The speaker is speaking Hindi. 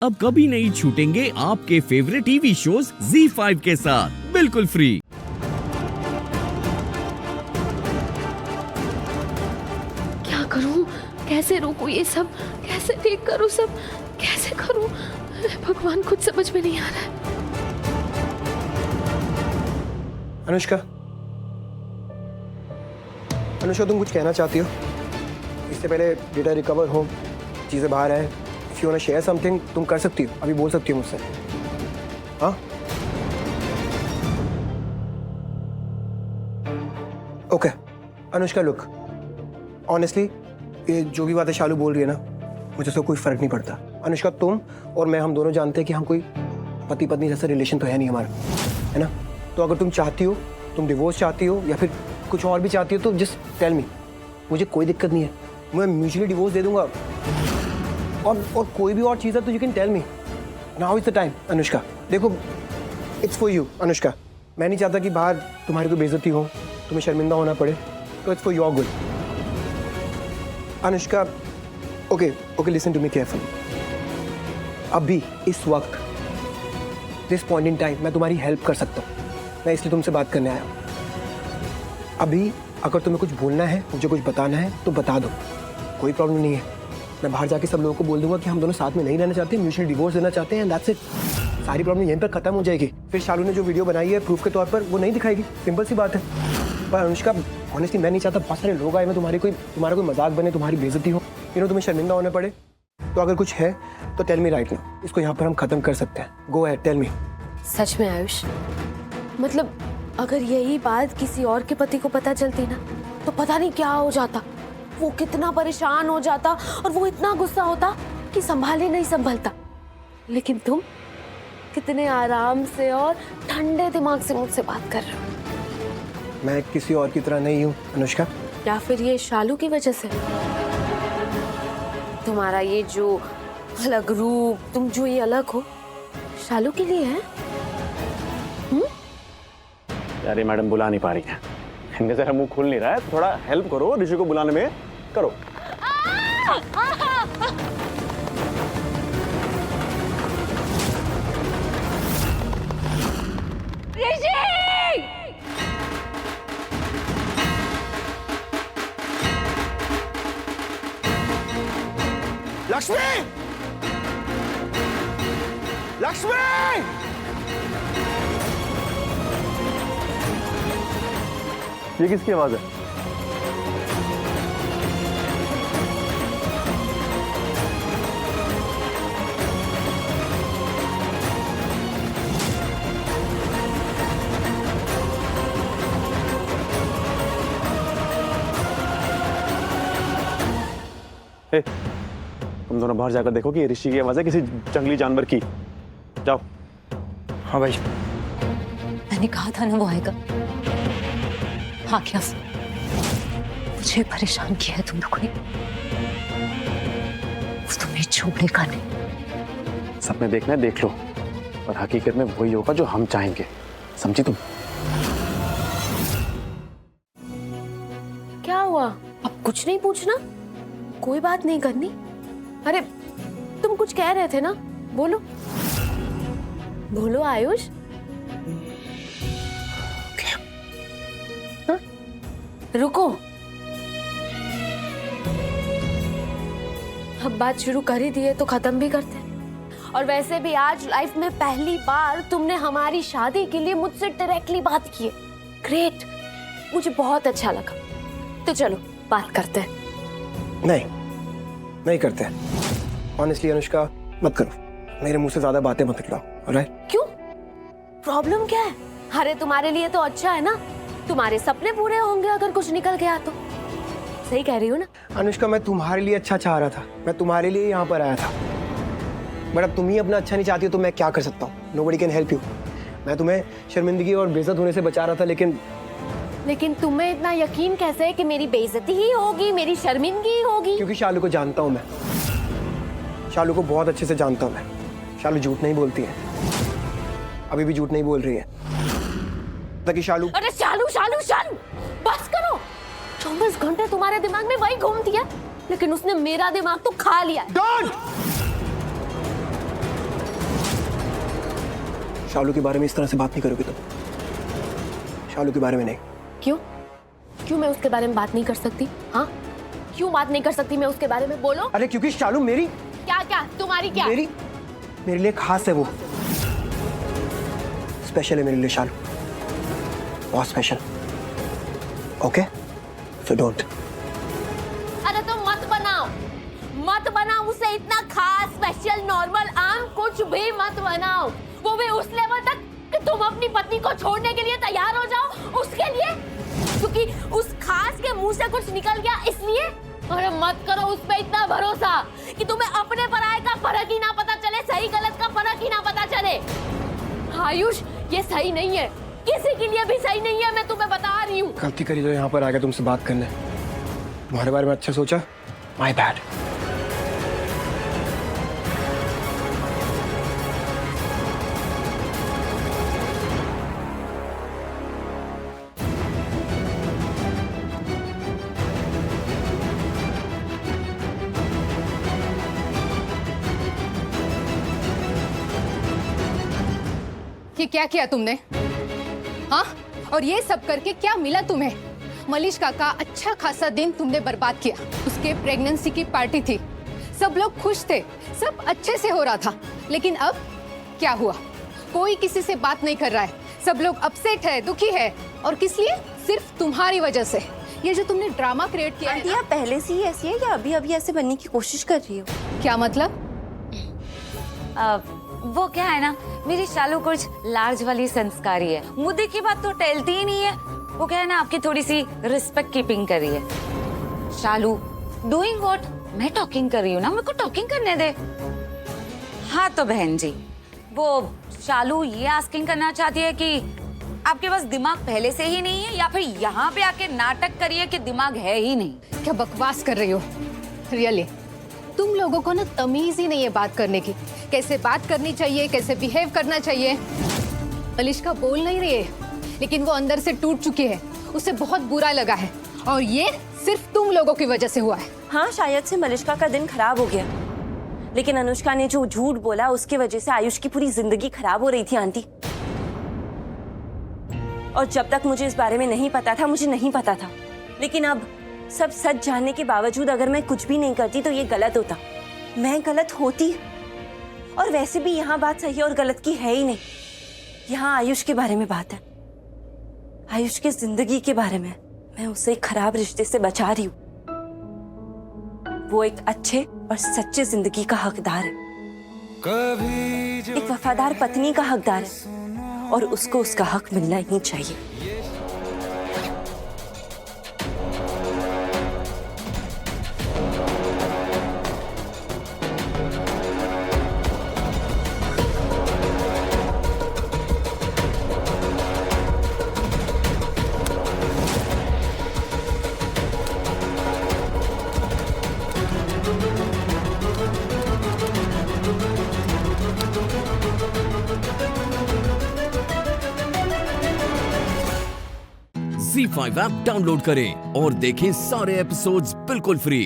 अब कभी नहीं छूटेंगे आपके फेवरेट टीवी शोज ZEE5 के साथ बिल्कुल फ्री। क्या करूं, कैसे रोकूं ये सब, कैसे ठीक करूं सब, कैसे करूं? भगवान, कुछ समझ में नहीं आ रहा है। अनुष्का, अनुष्का तुम कुछ कहना चाहती हो? इससे पहले डेटा रिकवर हो, चीजें बाहर आए, if you want to share something तुम कर सकती हो, अभी बोल सकती हो मुझसे। हाँ, ओके। अनुष्का लुक, ऑनेस्टली ये जो भी बातें शालू बोल रही है ना, मुझे उससे कोई फर्क नहीं पड़ता। अनुष्का, तुम और मैं हम दोनों जानते हैं कि हम कोई पति पत्नी जैसा रिलेशन तो है नहीं हमारा, है ना? तो अगर तुम चाहती हो, तुम डिवोर्स चाहती हो या फिर कुछ और भी चाहती हो तो जस्ट टेल मी, मुझे कोई दिक्कत नहीं है, मैं म्यूचुअली डिवोर्स दे दूंगा। और कोई भी और चीज़ है तो you can tell me, now is the time. Anushka देखो, इट्स फॉर यू। अनुष्का, मैं नहीं चाहता कि बाहर तुम्हारी कोई बेइज्जती हो, तुम्हें शर्मिंदा होना पड़े, तो it's for your good. Anushka, okay okay, listen to me carefully. अभी इस वक्त, दिस पॉइंट इन टाइम, मैं तुम्हारी हेल्प कर सकता हूँ, मैं इसलिए तुमसे बात करने आया हूँ। अभी अगर तुम्हें कुछ बोलना है, मुझे कुछ बताना है तो बता दो, कोई प्रॉब्लम नहीं है। मैं बाहर जाके सब लोगों को बोल दूंगा कि हम दोनों साथ में नहीं रहना चाहते, म्यूचुअल डिवोर्स देना चाहते हैं, दैट्स इट। सारी प्रॉब्लम यहीं पर खत्म हो जाएगी। फिर शालू ने जो वीडियो बनाई है प्रूफ के तौर पर, वो नहीं दिखाएगी, सिंपल सी बात है। पर अनुष्का, ऑनेस्टली मैं नहीं चाहता बहुत सारे लोग आए में तुम्हारा कोई मजाक बने, तुम्हारी बेइज्जती हो, तुम्हें शर्मिंदा होने पड़े। तो अगर कुछ है तो टेल मी राइट नाउ, इसको यहाँ पर हम खत्म कर सकते हैं। Go ahead, tell me. सच में आयुष, मतलब अगर यही बात किसी और के पति को पता चलती ना, तो पता नहीं क्या हो जाता, वो कितना परेशान हो जाता और वो इतना गुस्सा होता कि संभाले नहीं संभलता। लेकिन तुम कितने आराम से और ठंडे दिमाग से मुझसे बात कर रहे हो। मैं किसी और की तरह नहीं हूँ अनुष्का। या फिर ये शालू की वजह से? तुम्हारा ये जो अलग रूप, तुम जो ये अलग हो, शालू के लिए है? यार ये मैडम बुला नहीं पा रही है, इनका जरा मुंह खुल नहीं रहा है, थोड़ा हेल्प करो ऋषि को बुलाने में, करो। लक्ष्मी, लक्ष्मी, ये किसकी आवाज है? ए, तुम दोनों बाहर जाकर देखो कि ये ऋषि की आवाज है किसी जंगली जानवर की। जाओ। हाँ भाई। मैंने कहा था ना वो आएगा। हाँ क्या, मुझे परेशान किया है तुम लोगों ने, तुम्हें छोड़ेगा नहीं। सपने देखना है देख लो, और हकीकत में वही होगा जो हम चाहेंगे, समझी तुम? क्या हुआ? अब कुछ नहीं पूछना, कोई बात नहीं करनी? अरे तुम कुछ कह रहे थे ना, बोलो बोलो आयुष। हाँ? रुको, अब बात शुरू कर ही दी है तो खत्म भी करते हैं। और वैसे भी आज लाइफ में पहली बार तुमने हमारी शादी के लिए मुझसे डायरेक्टली बात की है। ग्रेट, मुझे बहुत अच्छा लगा। तो चलो बात करते हैं। नहीं करते। ऑनेस्टली अनुष्का, मत करो, मेरे मुंह से ज्यादा बातें मत निकलाओ, ऑलराइट? क्यों? प्रॉब्लम क्या है? अरे तुम्हारे लिए तो अच्छा है ना, तुम्हारे सपने पूरे होंगे अगर कुछ निकल गया तो। सही कह रही हो ना? अनुष्का, मैं तुम्हारे लिए अच्छा चाह रहा था, मैं तुम्हारे लिए यहाँ पर आया था, बट अब तुम ही अपना अच्छा नहीं चाहती हो तो मैं क्या कर सकता हूँ? Nobody can help you. मैं तुम्हें शर्मिंदगी और बेइज्जत होने से बचा रहा था, लेकिन तुम्हें इतना यकीन कैसे है कि मेरी बेइज्जती ही होगी, मेरी शर्मिंदगी होगी? क्योंकि शालू को जानता हूँ मैं, शालू को बहुत अच्छे से जानता हूँ मैं। शालू झूठ नहीं बोलती है, अभी भी झूठ नहीं बोल रही है। ताकि शालू, अरे शालू शालू शालू, बस करो। 24 घंटे तुम्हारे दिमाग में वही घूमती है, लेकिन उसने मेरा दिमाग तो खा लिया है। डोंट! शालू के बारे में इस तरह से बात नहीं करोगे तुम। शालू के बारे में नहीं। क्यों? क्यों मैं उसके बारे में बात नहीं कर सकती? हाँ, क्यों बात नहीं कर सकती मैं उसके बारे में? बोलो। अरे क्योंकि शालू मेरी क्या क्या तुम्हारी क्या? मेरे लिए खास है वो। स्पेशल है मेरे लिए शालू, बहुत स्पेशल। Okay, so don't. अरे तो मत बनाओ उसे इतना खास, स्पेशल, नॉर्मल, आम, कुछ भी मत बनाओ। वो भी उस लेवल तक कि तुम अपनी पत्नी को छोड़ने के लिए तैयार हो जाओ उसके लिए, क्योंकि उस खास के मुंह से कुछ निकल गया इसलिए। अरे मत करो उस पे इतना भरोसा कि तुम्हें अपने पराये का फर्क ही ना पता चले, सही गलत का फर्क ही ना पता चले। आयुष, ये सही नहीं है, किसी के लिए भी सही नहीं है, मैं तुम्हें बता रही हूँ। गलती करी तो यहाँ पर आ गया तुमसे बात करने। तुम्हारे बारे में अच्छा सोचा, माय बैड। कि क्या किया तुमने? हाँ, और ये सब करके क्या मिला तुम्हें? मलिष्का का अच्छा खासा दिन तुमने बर्बाद किया। उसके प्रेगनेंसी की पार्टी थी, सब लोग खुश थे, सब अच्छे से हो रहा था, लेकिन अब क्या हुआ? कोई किसी से बात नहीं कर रहा है, सब लोग अपसेट है, दुखी है, और किस लिए? सिर्फ तुम्हारी वजह से। ये जो तुमने ड्रामा क्रिएट किया है। आप पहले से ही ऐसी है या अभी अभी ऐसे बनने की कोशिश कर रही हो? क्या मतलब? वो क्या है ना, मेरी शालू कुछ लार्ज वाली संस्कारी है, मुद्दे की बात तो टलती ही नहीं है। वो क्या है ना, आपकी थोड़ी सी रिस्पेक्ट कीपिंग कर रही है। शालू डूइंग व्हाट? मैं टॉकिंग कर रही हूँ ना, मेरे को टॉकिंग करने दे। हाँ तो बहन जी, वो शालू ये आस्किंग करना चाहती है कि आपके पास दिमाग पहले से ही नहीं है, या फिर यहाँ पे आके नाटक करिए कि दिमाग है ही नहीं। क्या बकवास कर रही हो? रियली तुम लोगों को ना तमीज ही नहीं है बात करने की, कैसे बात करनी चाहिए, कैसे बिहेव करना चाहिए। मलिष्का बोल नहीं रही है, लेकिन वो अंदर से टूट चुकी है, उसे बहुत बुरा लगा है, और ये सिर्फ तुम लोगों की वजह से हुआ है। हाँ, शायद से मलिष्का का दिन खराब हो गया, लेकिन अनुष्का ने जो झूठ बोला उसकी वजह से आयुष की पूरी जिंदगी खराब हो रही थी आंटी। और जब तक मुझे इस बारे में नहीं पता था, मुझे नहीं पता था, लेकिन अब सब सच जानने के बावजूद अगर मैं कुछ भी नहीं करती तो ये गलत होता। मैं गलत होती, और वैसे भी यहाँ बात सही और गलत की है ही नहीं। यहाँ आयुष के बारे में बात है, आयुष की जिंदगी के बारे में। मैं उसे एक खराब रिश्ते से बचा रही हूँ। वो एक अच्छे और सच्चे जिंदगी का हकदार है, एक वफादार पत्नी का हकदार है, और उसको उसका हक मिलना ही चाहिए। Z5 ऐप डाउनलोड करें और देखें सारे एपिसोड्स बिल्कुल फ्री।